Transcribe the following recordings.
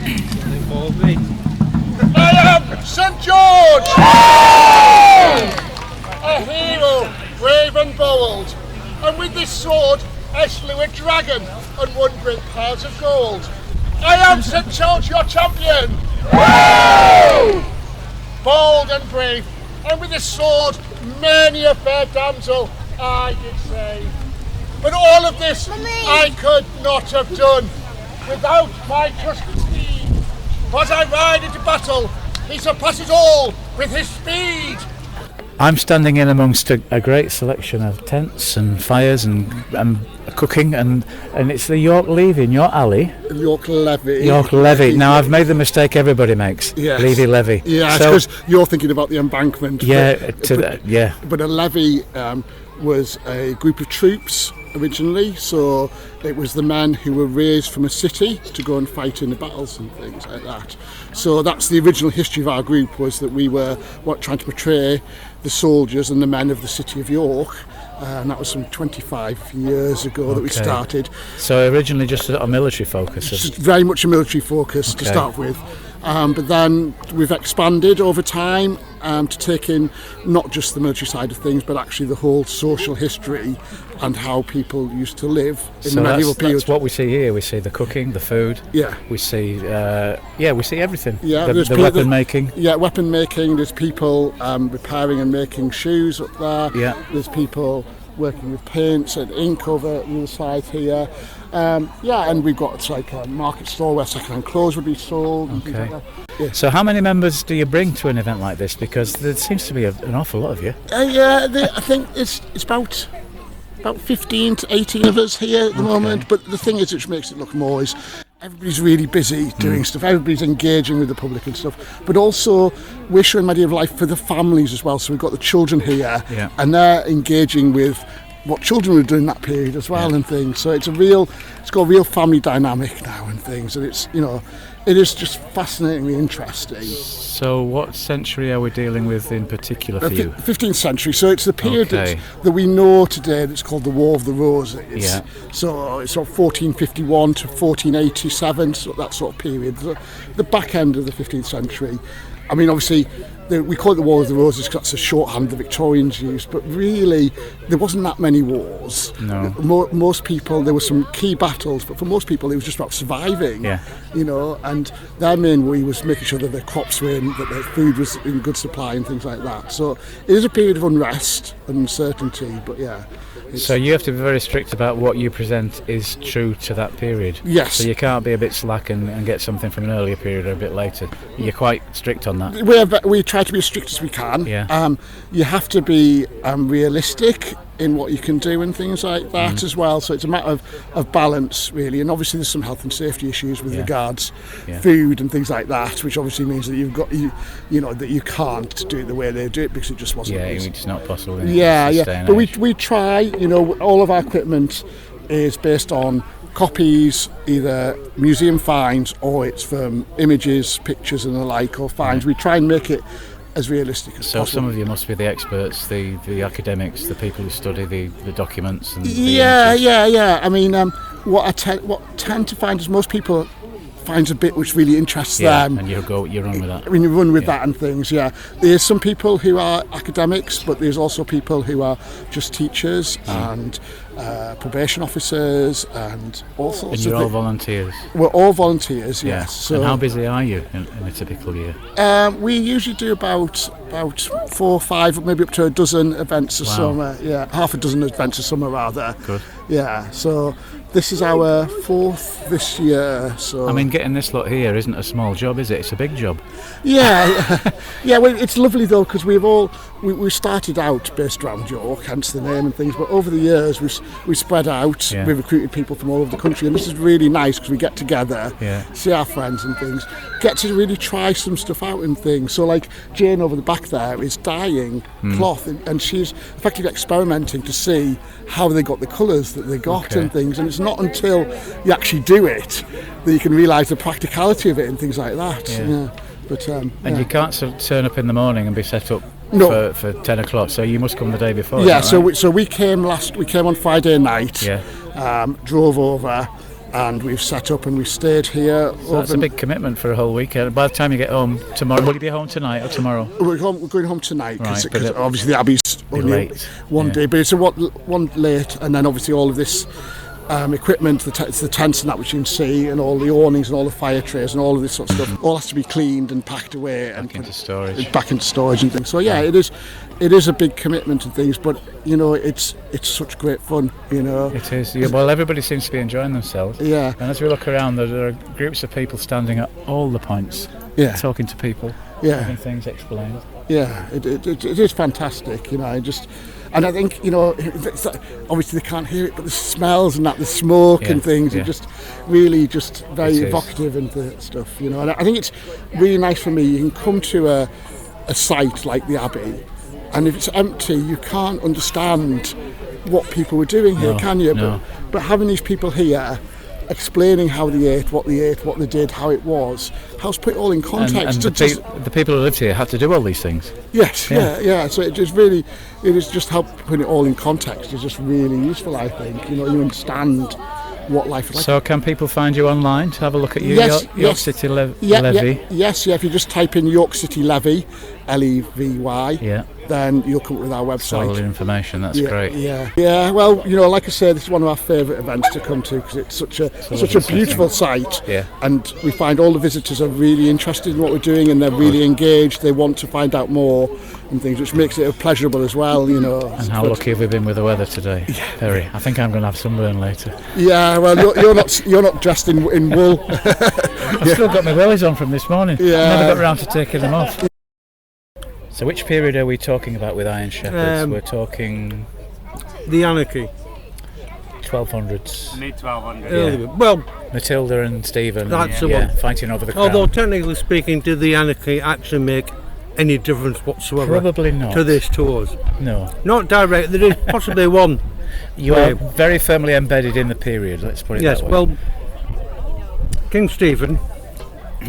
I am St George! A hero, brave and bold, and with this sword I slew a dragon and won great piles of gold. I am St George, your champion! Bold and brave, and with this sword many a fair damsel I did save. But all of this I could not have done without my trusty steed. For as I ride into battle, he surpasses all with his speed. I'm standing in amongst a great selection of tents and fires and cooking, and it's the York Levy in your alley. York Levy. York Levy. Now I've made the mistake everybody makes. Yes. Levy Levy. Yeah, so, because you're thinking about the embankment. Yeah, but a levy was a group of troops originally, so it was the men who were raised from a city to go and fight in the battles and things like that. So that's the original history of our group, was that we were trying to portray the soldiers and the men of the city of York, and that was some 25 years ago that we started. So originally just a military focus? Just very much a military focus to start with. But then we've expanded over time to take in not just the military side of things, but actually the whole social history and how people used to live in the medieval period. That's what we see here. We see the cooking, the food. Yeah. We see, we see everything. Yeah. The weapon making. Yeah, weapon making. There's people repairing and making shoes up there. Yeah. There's people working with paints and ink over the other side here. And we've got like a market store where second-hand clothes would be sold. And things like that. Yeah. So how many members do you bring to an event like this? Because there seems to be an awful lot of you. I think it's about 15 to 18 of us here at the moment. But the thing is, which makes it look more, is everybody's really busy doing stuff. Everybody's engaging with the public and stuff. But also, we're showing medieval life for the families as well. So we've got the children here, and they're engaging with what children were doing that period as well and things. So it's got a real family dynamic now and things. And it's, it is just fascinatingly interesting. So what century are we dealing with in particular for you? 15th century. So it's the period that we know today that's called the War of the Roses. Yeah. So it's sort of 1451 to 1487, so that sort of period. The back end of the 15th century. I mean, obviously, we call it the War of the Roses because that's a shorthand the Victorians used, but really, there wasn't that many wars. No. Most people, there were some key battles, but for most people, it was just about surviving. Yeah. And their main worry was making sure that their crops were in, that their food was in good supply and things like that. So it is a period of unrest and uncertainty, but yeah. So you have to be very strict about what you present is true to that period. Yes. So you can't be a bit slack and get something from an earlier period or a bit later. You're quite strict on that. We try to be as strict as we can. Yeah. You have to be realistic in what you can do and things like that as well. So it's a matter of balance, really. And obviously there's some health and safety issues with regards food and things like that, which obviously means that you've got that you can't do it the way they do it because it just wasn't. Yeah, it's not possible. But we try. All of our equipment is based on copies, either museum finds or it's from images, pictures and the like, or finds. We try and make it as realistic as possible. So some of you must be the experts, the academics, the people who study the documents and I mean, what tend to find is most people finds a bit which really interests them. And you run with that. When you run with that and things, There's some people who are academics, but there's also people who are just teachers and probation officers and all sorts of things. And you're all volunteers? We're all volunteers, yes. So, and how busy are you in a typical year? We usually do about 4 or 5, maybe up to a dozen events a summer. Yeah, half a dozen events a summer rather. Good. Yeah, so this is our 4th this year. So I mean, getting this lot here isn't a small job, is it? It's a big job. Yeah, well, it's lovely though because we started out based around York, hence the name and things. But over the years we spread out. Yeah. We recruited people from all over the country, and this is really nice because we get together, see our friends and things, get to really try some stuff out and things. So like Jane over the back there is dyeing cloth, and she's effectively experimenting to see how they got the colours that they got and things. And it's not until you actually do it that you can realise the practicality of it and things like that. But you can't sort of turn up in the morning and be set up for 10 o'clock, so you must come the day before. Yeah, so we came on Friday night, drove over, and we've set up and we've stayed here. So that's a big commitment for a whole weekend. By the time you get home tomorrow, will you be home tonight or tomorrow? We're going home tonight because Right, obviously the Abbey's only late. one day, but it's one late, and then obviously all of this equipment, it's the tents and that which you can see, and all the awnings and all the fire trays and all of this sort of stuff, all has to be cleaned and packed away and back into storage and things. So yeah, it is a big commitment and things, but you know, it's such great fun, you know. It is. Yeah, well, everybody seems to be enjoying themselves. Yeah. And as we look around, there are groups of people standing at all the points, talking to people, having things explained. Yeah, it is fantastic, you know. And I think, you know, obviously they can't hear it, but the smells and the smoke and things are just really just very evocative and stuff, you know. And I think it's really nice for me. You can come to a site like the Abbey, and if it's empty, you can't understand what people were doing here, can you? No. But having these people here explaining how they ate, what they did, how it was, helps put it all in context. And the people who lived here had to do all these things. Yes, yeah. So it is just help putting it all in context. It's just really useful, I think. You know, you understand what life is like. So can people find you online to have a look at you? York City Levy? Yes, if you just type in York City Levy, Levy, then you'll come up with our website. All the information, that's great. Yeah. Well, you know, like I say, this is one of our favourite events to come to because it's such a beautiful site. Yeah. And we find all the visitors are really interested in what we're doing, and they're really engaged. They want to find out more and things, which makes it pleasurable as well, you know. And how lucky have we been with the weather today? Yeah. Very. I think I'm going to have sunburn later. Yeah. Well, you're not dressed in wool. I've still got my wellies on from this morning. Yeah. Never got around to taking them off. So which period are we talking about with Iron Shepherds? We're talking the anarchy, 1200s, mid-1200s. Yeah. Well, Matilda and Stephen, fighting over the crown. Although technically speaking, did the anarchy actually make any difference whatsoever? Probably not. To this tours. No. Not direct. There is possibly one. You are very firmly embedded in the period. Let's put it that way. Yes. Well, King Stephen,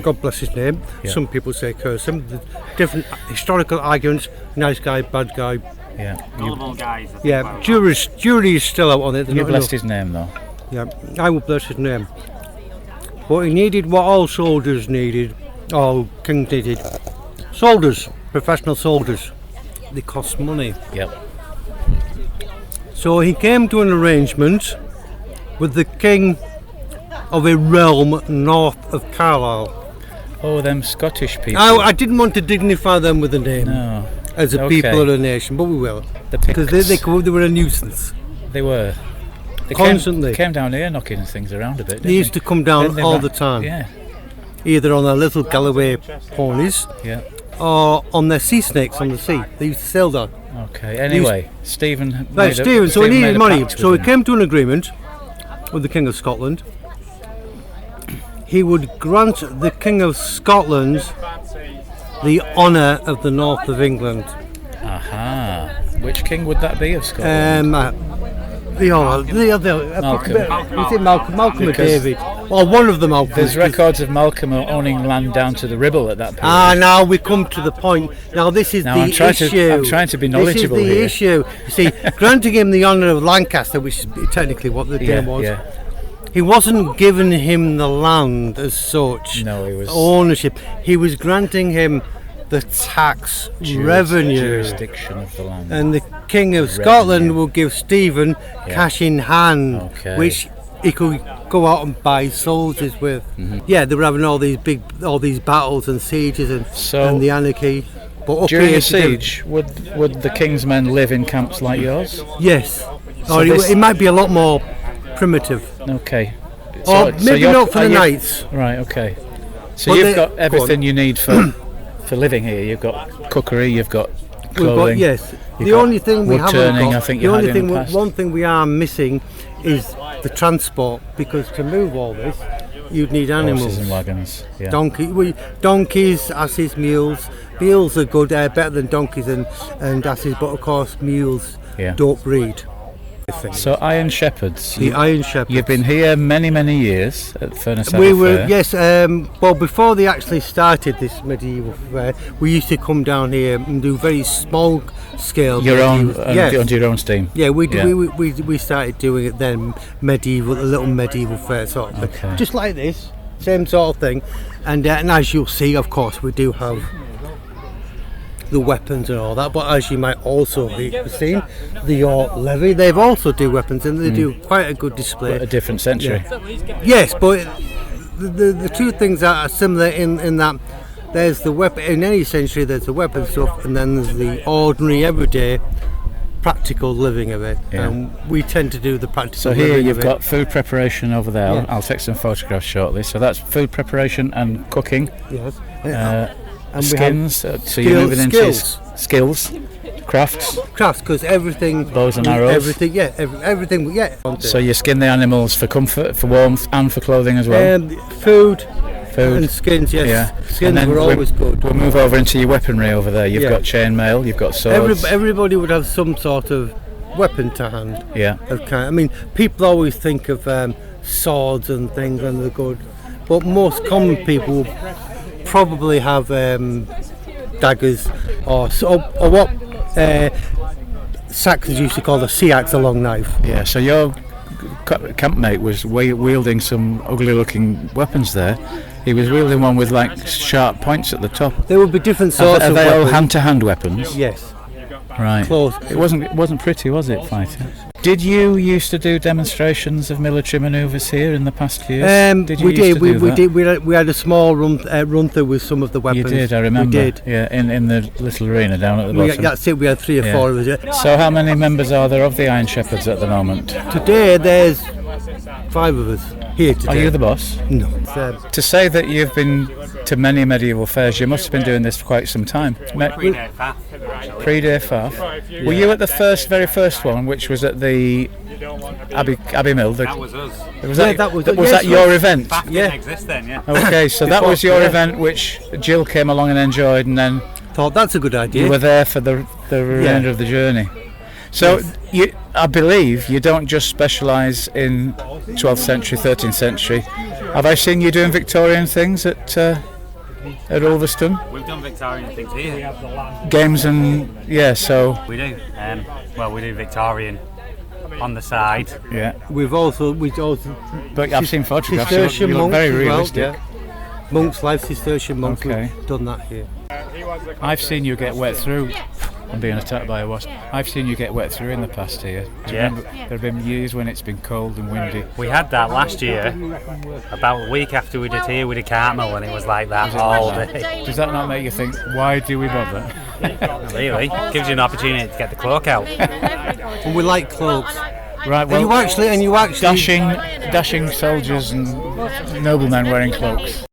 God bless his name. Yeah. Some people say curse him. The different historical arguments. Nice guy, bad guy. Yeah. Gullible guys. Yeah. Jury is still out on it. You blessed his name though. Yeah. I will bless his name. But he needed what all soldiers needed. All kings needed. Soldiers. Professional soldiers. They cost money. Yep. So he came to an arrangement with the king of a realm north of Carlisle. Oh, them Scottish people. I didn't want to dignify them with a name as a people or a nation, but we will. Because they were a nuisance. They were. They constantly came down here knocking things around a bit. They used to come down all the time. Yeah. Either on their little Galloway ponies or on their sea snakes on the sea. They used to sail down. Okay, anyway, Stephen. So he needed money. So he came to an agreement with the King of Scotland. He would grant the King of Scotland the honour of the north of England. Aha. Which king would that be of Scotland? Malcolm or David? Or one of them. There's records of Malcolm owning land down to the Ribble at that period. Now we come to the point. Now this is the issue. I'm trying to be knowledgeable here. This is the issue. You see, granting him the honour of Lancaster, which is technically what the name was. Yeah. He wasn't giving him the land as such. No, he was ownership. He was granting him the tax jurisdiction of the land. And the King of Scotland will give Stephen cash in hand, which he could go out and buy soldiers with. Mm-hmm. Yeah, they were having all these battles and sieges and the anarchy. But during a siege, would the king's men live in camps like yours? Yes. Or it might be a lot more primitive. Okay. Or maybe not for the knights. Right, okay. So you've got everything you need for living here. You've got cookery, you've got clothing. The only thing we haven't got, one thing we are missing is the transport, because to move all this you'd need animals. Horses and wagons. Yeah. Donkeys, asses, mules. Mules are good, better than donkeys and asses, but of course mules don't breed. So Iron Shepherds. The Iron Shepherds. You've been here many years at Furness Abbey We were Fair. yes. Well, before they actually started this medieval fair, we used to come down here and do very small scale. Your own, yes. under your own steam. Yeah, we started doing it then, a little medieval fair sort of thing. Okay. Just like this, same sort of thing. And as you'll see, of course, we do have the weapons and all that, but as you might also have seen, the York Levy, they've also do weapons and they do quite a good display. But a different century. Yeah. Yes, but the two things that are similar in that there's the weapon, in any century there's the weapon stuff, and then there's the ordinary, everyday, practical living of it. Yeah. And we tend to do the practical So living here of you've it. got food preparation over there. Yeah. I'll take some photographs shortly. So that's food preparation and cooking. Yes. And we skins. So you're moving into skills, crafts. crafts, because everything, Bows and arrows. everything, yeah, everything, yeah. So you skin the animals for comfort, for warmth, and for clothing as well. Food Food. and skins, yes. Yeah. Skins And then were always good. We'll move over into your weaponry over there. You've Yeah. got chainmail, you've got swords. Everybody would have some sort of weapon to hand. Yeah. I mean, people always think of swords and things when they're good, but most common people probably have daggers or what Saxons used to call the sea axe, a long knife. Yeah. So your campmate was wielding some ugly-looking weapons there. He was wielding one with like sharp points at the top. There would be different sorts Are of they all weapons. hand-to-hand weapons? Yes. Right. Close. It wasn't pretty, was it, fighting? Did you used to do demonstrations of military manoeuvres here in the past years? We did. We had a small run through with some of the You weapons. did, I remember. We did. Yeah, in the little arena down at the bottom. That's it. We had 3 or Yeah. 4 of us. Yeah. So how many members are there of the Iron Shepherds at the moment? Today there's 5 of us here today. Are you the boss? No. To say that you've been to many medieval fairs, you must have been doing this for quite some time. Pre-day Faff. Were you at the very first one, which was at the Abbey Mill? That was us. Was Yeah, that was that your event? Bath didn't exist then, yeah. Okay, so that was your event, which Jill came along and enjoyed, and then Thought that's a good idea. you were there for the remainder of the journey. So I believe you don't just specialise in 12th century, 13th century. Have I seen you doing Victorian things at Ulverston? We've done Victorian things here. Games and so We do. We do Victorian on the side. yeah. We've also But I've seen photographs. You Cistercian look monks very as well, realistic. yeah. Monks, life Cistercian monks. Okay. We've done that here. I've seen you get wet through. I'm being attacked by a wasp. I've seen you get wet through in the past here. Do you Yeah. remember? There have been years when it's been cold and windy. We had that last year. About a week after we did here, we did Cartmel, and it was like that all day. Does that not make you think, why do we bother? Really, gives you an opportunity to get the cloak out. And we like cloaks. Right, And you actually dashing soldiers and noblemen wearing cloaks.